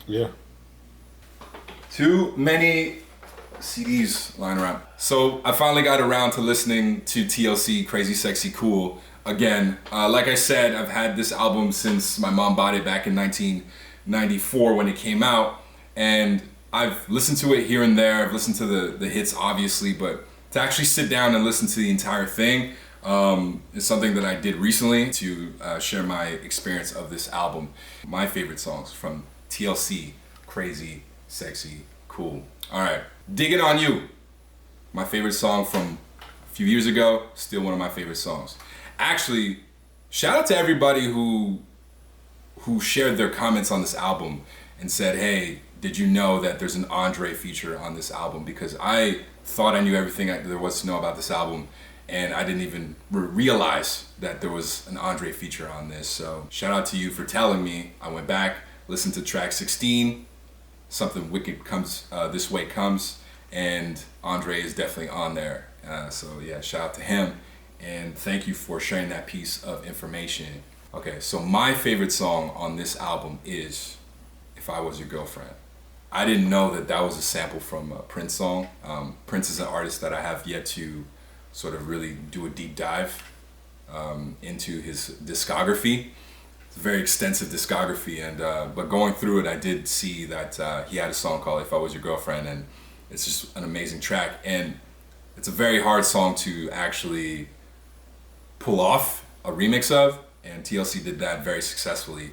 Yeah. Too many CDs lying around. So I finally got around to listening to TLC Crazy Sexy Cool again. Like I said, I've had this album since my mom bought it back in 1994 when it came out, and I've listened to it here and there. I've listened to the hits obviously, but to actually sit down and listen to the entire thing is something that I did recently to share my experience of this album. My favorite songs from TLC Crazy Sexy Cool. All right, Dig It On You. My favorite song from a few years ago, still one of my favorite songs. Actually, shout out to everybody who shared their comments on this album and said, hey, did you know that there's an Andre feature on this album? Because I thought I knew everything there was to know about this album, and I didn't even realize that there was an Andre feature on this. So shout out to you for telling me. I went back, listened to track 16, Something Wicked Comes This Way Comes, and Andre is definitely on there. So yeah, shout out to him, and thank you for sharing that piece of information. Okay, so my favorite song on this album is If I Was Your Girlfriend. I didn't know that that was a sample from a Prince song. Prince is an artist that I have yet to sort of really do a deep dive into his discography. It's a very extensive discography, and but going through it, I did see that he had a song called If I Was Your Girlfriend, and it's just an amazing track. And it's a very hard song to actually pull off a remix of, and TLC did that very successfully.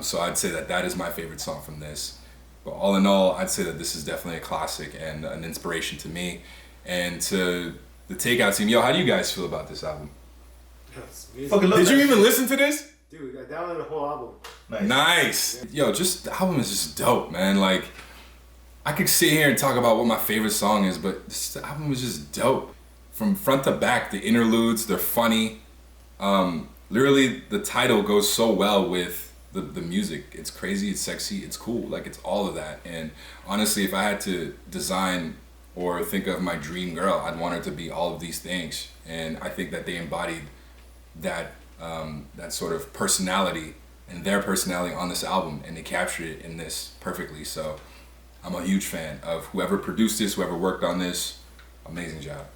So I'd say that that is my favorite song from this. But all in all, I'd say that this is definitely a classic and an inspiration to me and to the Takeout team. Yo, how do you guys feel about this album? Did you even listen to this? Dude, I downloaded the whole album. Nice. Yo, just the album is just dope, man. Like, I could sit here and talk about what my favorite song is, but this album is just dope. From front to back, the interludes, they're funny. Literally, the title goes so well with the music. It's crazy, it's sexy, it's cool. Like, it's all of that. And honestly, if I had to design or think of my dream girl, I'd want her to be all of these things. And I think that they embodied that that sort of personality and their personality on this album, and they captured it in this perfectly. So I'm a huge fan of whoever produced this, whoever worked on this. Amazing job.